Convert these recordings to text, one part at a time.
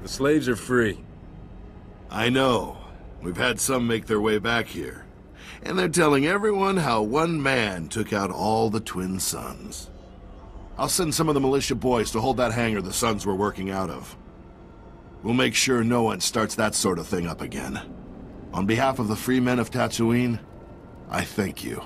The slaves are free. I know. We've had some make their way back here. And they're telling everyone how one man took out all the twin suns. I'll send some of the militia boys to hold that hangar the Suns were working out of. We'll make sure no one starts that sort of thing up again. On behalf of the free men of Tatooine, I thank you.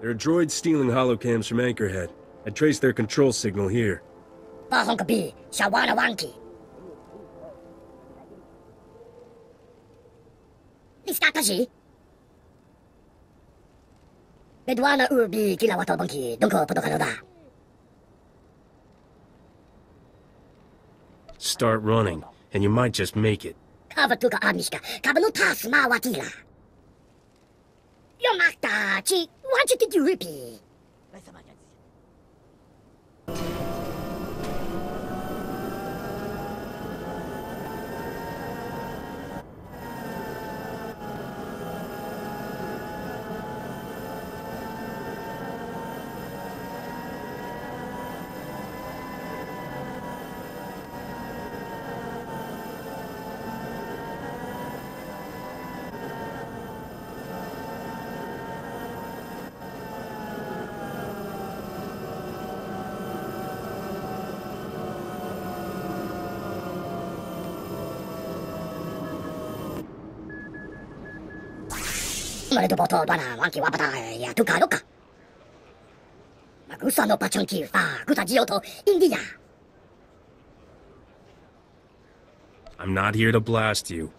There are droids stealing holocams from Anchorhead. I traced their control signal here. Start running, and you might just make it. I'm not here to blast you.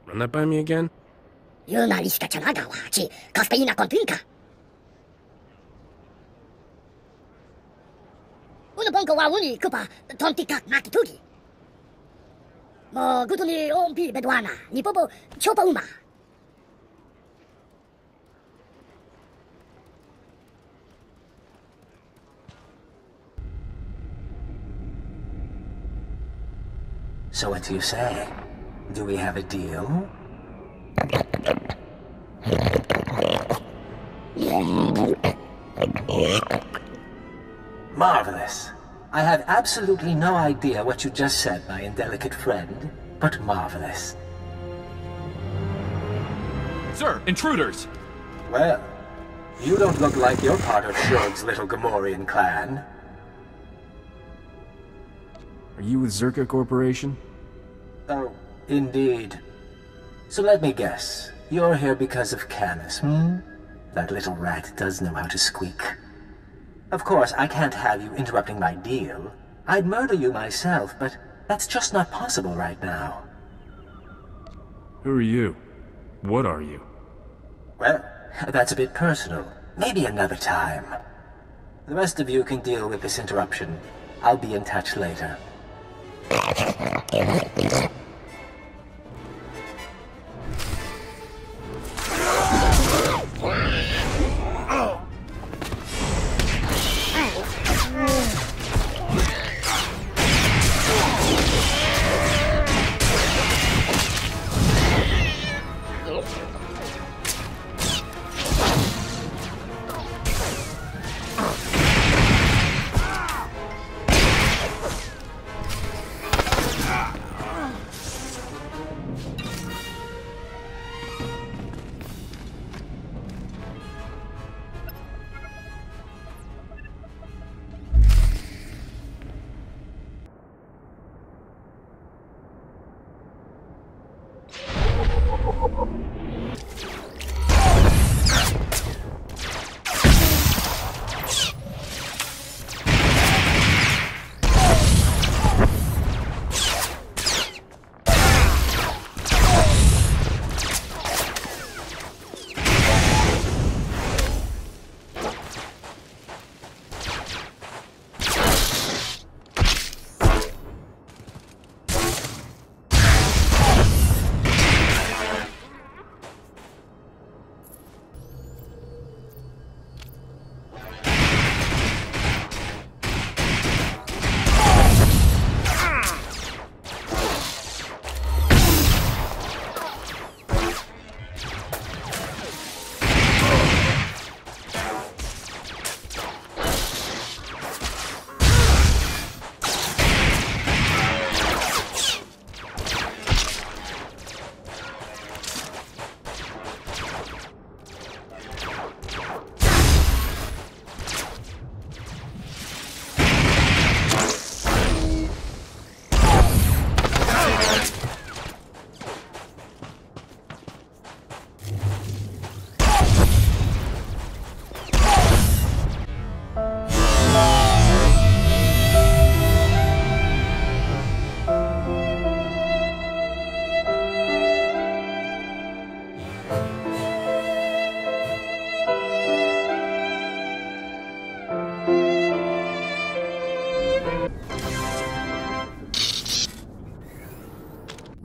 Run that by me again? So what do you say? Do we have a deal? Marvelous. I have absolutely no idea what you just said, my indelicate friend, but marvelous. Sir, intruders! Well, you don't look like you're part of Shurg's little Gamorrean clan. Are you with Zerka Corporation? Oh, indeed. So let me guess. You're here because of Canis, hmm? That little rat does know how to squeak. Of course, I can't have you interrupting my deal. I'd murder you myself, but that's just not possible right now. Who are you? What are you? Well, that's a bit personal. Maybe another time. The rest of you can deal with this interruption. I'll be in touch later.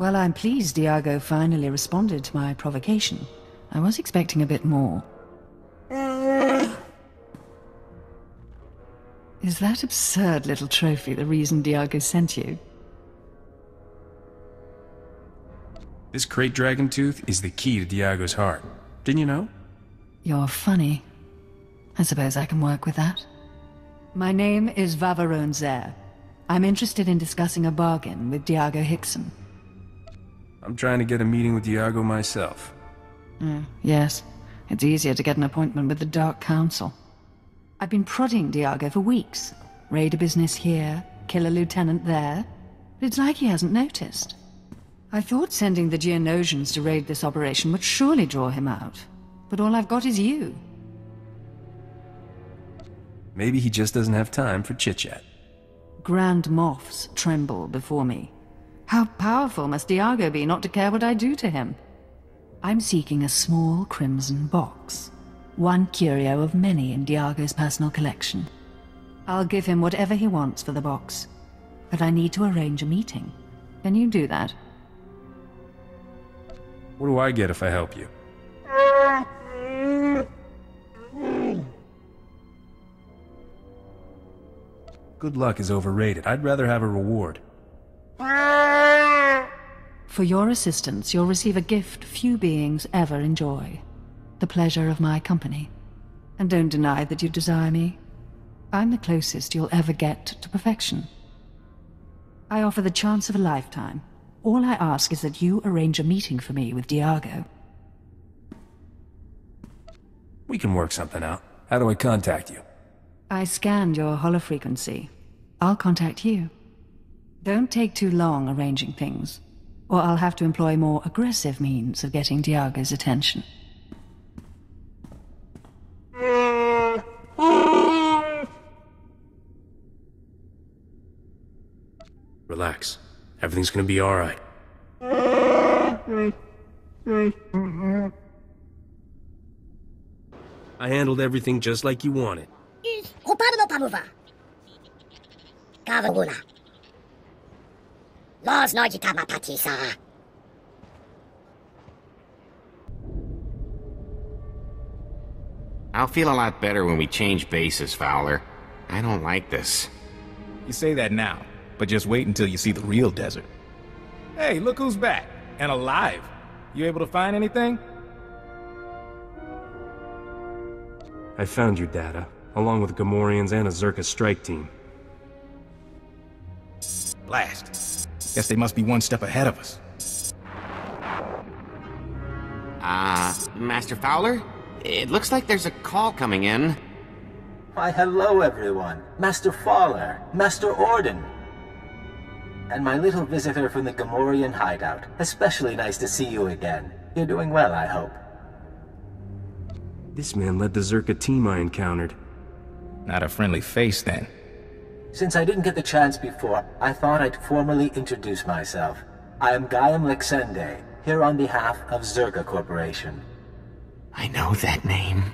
Well, I'm pleased Diago finally responded to my provocation. I was expecting a bit more. Is that absurd little trophy the reason Diago sent you? This crate dragon tooth is the key to Diago's heart. Didn't you know? You're funny. I suppose I can work with that. My name is Vavarone Zer. I'm interested in discussing a bargain with Diago Hickson. I'm trying to get a meeting with Diago myself. Yes. It's easier to get an appointment with the Dark Council. I've been prodding Diago for weeks. Raid a business here, kill a lieutenant there. But it's like he hasn't noticed. I thought sending the Geonosians to raid this operation would surely draw him out. But all I've got is you. Maybe he just doesn't have time for chit-chat. Grand moths tremble before me. How powerful must Diago be not to care what I do to him? I'm seeking a small crimson box. One curio of many in Diago's personal collection. I'll give him whatever he wants for the box. But I need to arrange a meeting. Can you do that? What do I get if I help you? Good luck is overrated. I'd rather have a reward. For your assistance, you'll receive a gift few beings ever enjoy. The pleasure of my company. And don't deny that you desire me. I'm the closest you'll ever get to perfection. I offer the chance of a lifetime. All I ask is that you arrange a meeting for me with Diago. We can work something out. How do I contact you? I scanned your holofrequency. I'll contact you. Don't take too long arranging things, or I'll have to employ more aggressive means of getting Diago's attention. Relax. Everything's gonna be alright. I handled everything just like you wanted. I'll feel a lot better when we change bases, Fowler. I don't like this. You say that now, but just wait until you see the real desert. Hey, look who's back, and alive. You able to find anything? I found your data, along with Gamorreans and a Zerka strike team. Blast. Guess they must be one step ahead of us. Master Fowler? It looks like there's a call coming in. Why, hello, everyone. Master Fowler, Master Orden. And my little visitor from the Gamorrean hideout. Especially nice to see you again. You're doing well, I hope. This man led the Zerka team I encountered. Not a friendly face, then. Since I didn't get the chance before, I thought I'd formally introduce myself. I am Gaiam Lexende, here on behalf of Zerka Corporation. I know that name.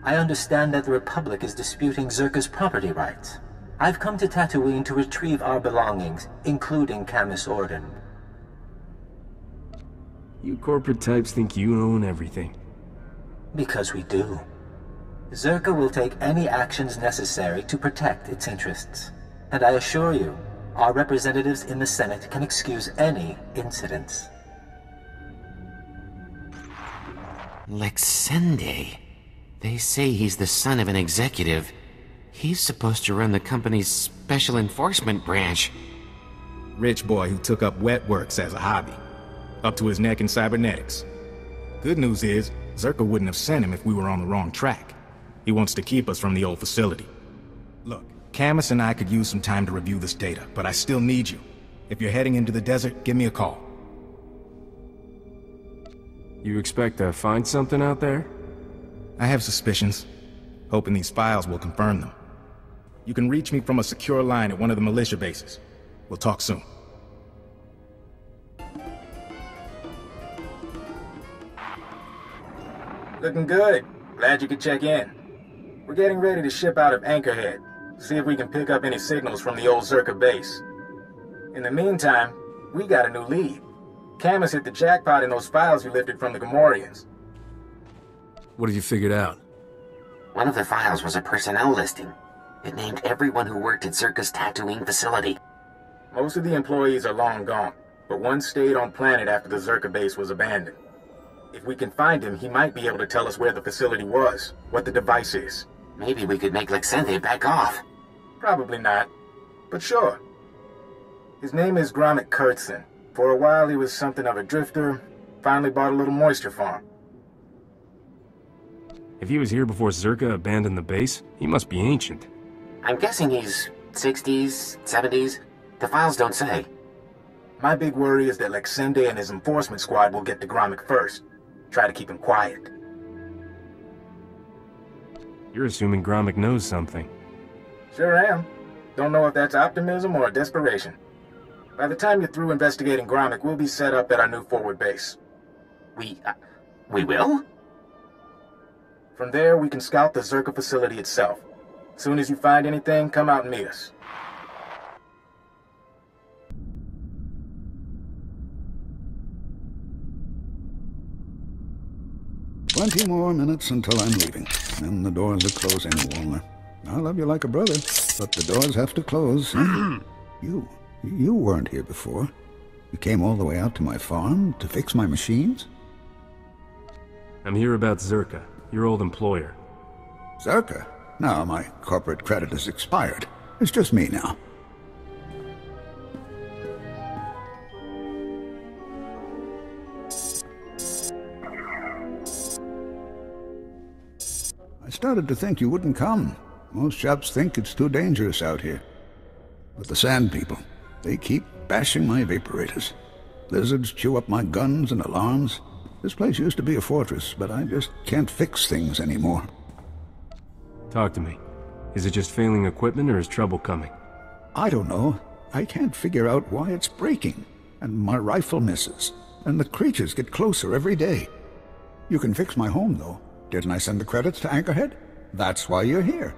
I understand that the Republic is disputing Zerka's property rights. I've come to Tatooine to retrieve our belongings, including Camus Orden. You corporate types think you own everything. Because we do. Zerka will take any actions necessary to protect its interests. And I assure you, our representatives in the Senate can excuse any incidents. Lexende. They say he's the son of an executive. He's supposed to run the company's special enforcement branch. Rich boy who took up wet works as a hobby. Up to his neck in cybernetics. Good news is, Zerka wouldn't have sent him if we were on the wrong track. He wants to keep us from the old facility. Look, Camus and I could use some time to review this data, but I still need you. If you're heading into the desert, give me a call. You expect to find something out there? I have suspicions. Hoping these files will confirm them. You can reach me from a secure line at one of the militia bases. We'll talk soon. Looking good. Glad you could check in. We're getting ready to ship out of Anchorhead. See if we can pick up any signals from the old Zerka base. In the meantime, we got a new lead. Camus hit the jackpot in those files you lifted from the Gamorreans. What have you figured out? One of the files was a personnel listing. It named everyone who worked at Zerka's tattooing facility. Most of the employees are long gone, but one stayed on planet after the Zerka base was abandoned. If we can find him, he might be able to tell us where the facility was, what the device is. Maybe we could make Lexenthe back off. Probably not, but sure. His name is Gromit Kurtzon. For a while he was something of a drifter, finally bought a little moisture farm. If he was here before Zerka abandoned the base, he must be ancient. I'm guessing he's 60s, 70s. The files don't say. My big worry is that Lexenthe and his enforcement squad will get to Gromit first. Try to keep him quiet. You're assuming Gromit knows something. Sure am. Don't know if that's optimism or desperation. By the time you're through investigating Gromit, we'll be set up at our new forward base. We will? From there, we can scout the Zerka facility itself. As soon as you find anything, come out and meet us. Plenty more minutes until I'm leaving. Then the doors are closing, Walner. I love you like a brother, but the doors have to close. You weren't here before. You came all the way out to my farm to fix my machines? I'm here about Zerka, your old employer. Zerka? No, my corporate credit has expired. It's just me now. I started to think you wouldn't come. Most chaps think it's too dangerous out here. But the Sand People, they keep bashing my evaporators. Lizards chew up my guns and alarms. This place used to be a fortress, but I just can't fix things anymore. Talk to me. Is it just failing equipment or is trouble coming? I don't know. I can't figure out why it's breaking. And my rifle misses. And the creatures get closer every day. You can fix my home, though. Didn't I send the credits to Anchorhead? That's why you're here.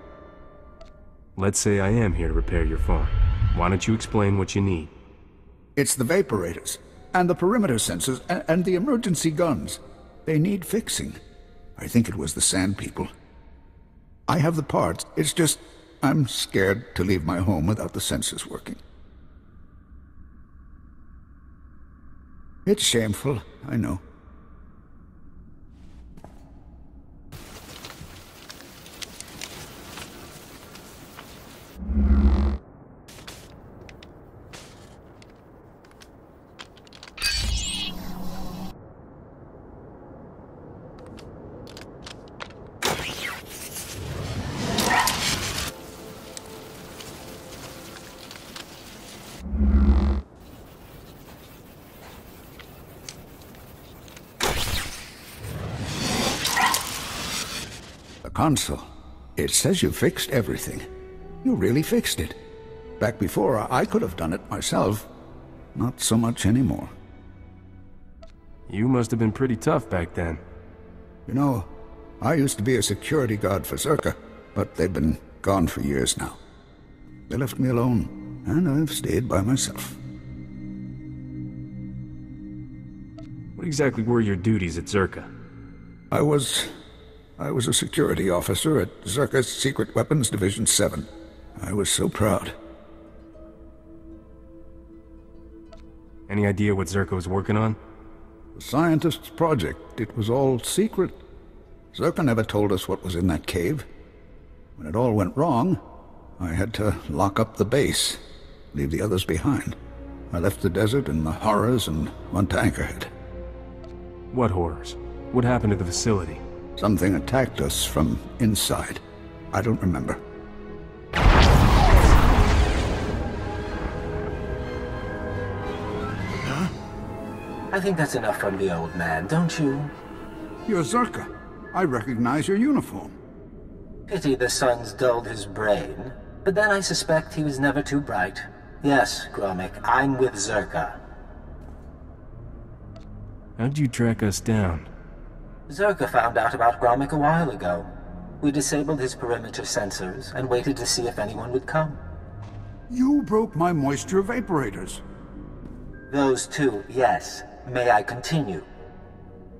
Let's say I am here to repair your farm. Why don't you explain what you need? It's the vaporators, and the perimeter sensors, and the emergency guns. They need fixing. I think it was the Sand People. I have the parts. It's just, I'm scared to leave my home without the sensors working. It's shameful, I know. Console. It says you fixed everything. You really fixed it. Back before, I could have done it myself. Not so much anymore. You must have been pretty tough back then. You know, I used to be a security guard for Zerka, but they've been gone for years now. They left me alone, and I've stayed by myself. What exactly were your duties at Zerka? I was a security officer at Zerka's Secret Weapons Division 7. I was so proud. Any idea what Zerka was working on? The scientist's project. It was all secret. Zerka never told us what was in that cave. When it all went wrong, I had to lock up the base, leave the others behind. I left the desert and the horrors and went to Anchorhead. What horrors? What happened to the facility? Something attacked us from inside. I don't remember. Huh? I think that's enough from the old man, don't you? You're Zerka. I recognize your uniform. Pity the sun's dulled his brain. But then I suspect he was never too bright. Yes, Gromit, I'm with Zerka. How'd you track us down? Zerka found out about Gromit a while ago. We disabled his perimeter sensors and waited to see if anyone would come. You broke my moisture evaporators. Those two, yes. may I continue?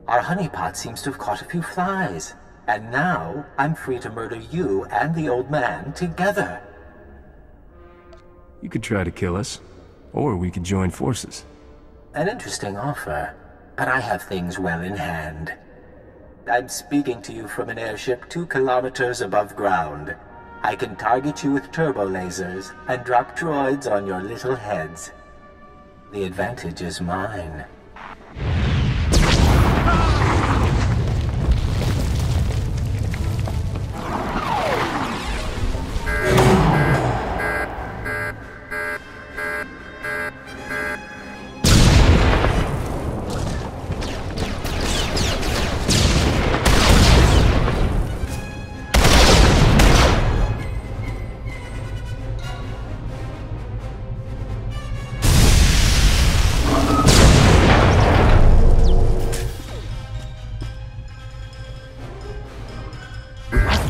Our honeypot seems to have caught a few flies, and now I'm free to murder you and the old man together. You could try to kill us, or we could join forces. An interesting offer, but I have things well in hand. I'm speaking to you from an airship 2 kilometers above ground. I can target you with turbo lasers and drop droids on your little heads. The advantage is mine.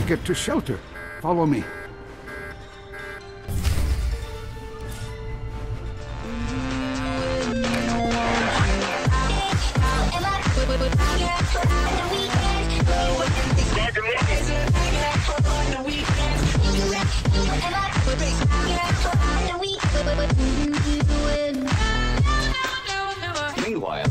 Get to shelter. Follow me. Meanwhile,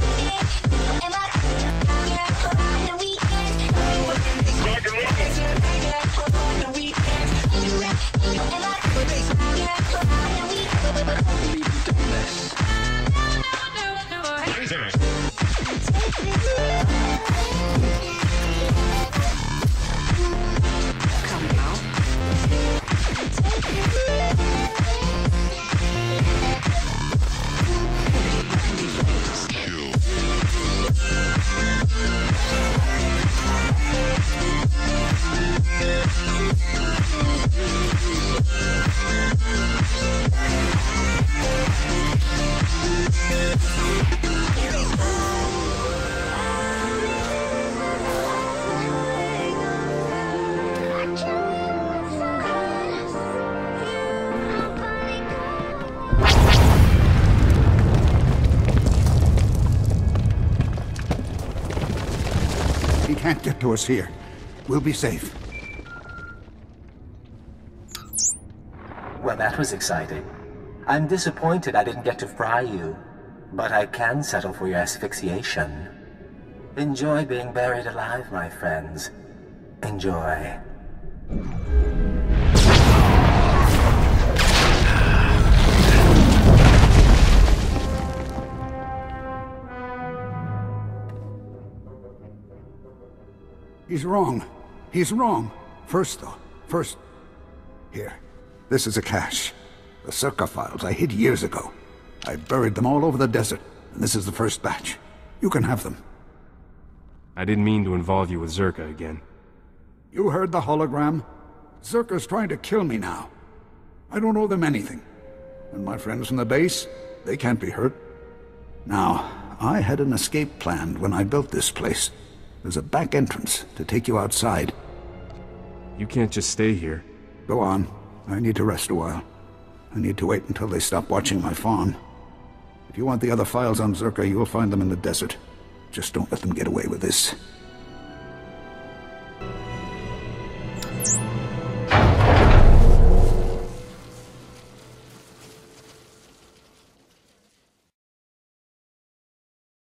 He can't get to us here. We'll be safe. Well, that was exciting. I'm disappointed I didn't get to fry you, but I can settle for your asphyxiation. Enjoy being buried alive, my friends. Enjoy. He's wrong. He's wrong. First, here. This is a cache. The Circa files I hid years ago. I buried them all over the desert, and this is the first batch. You can have them. I didn't mean to involve you with Zerka again. You heard the hologram? Zerka's trying to kill me now. I don't owe them anything. And my friends from the base, they can't be hurt. Now, I had an escape planned when I built this place. There's a back entrance to take you outside. You can't just stay here. Go on. I need to rest a while. I need to wait until they stop watching my farm. If you want the other files on Zerka, you'll find them in the desert. Just don't let them get away with this.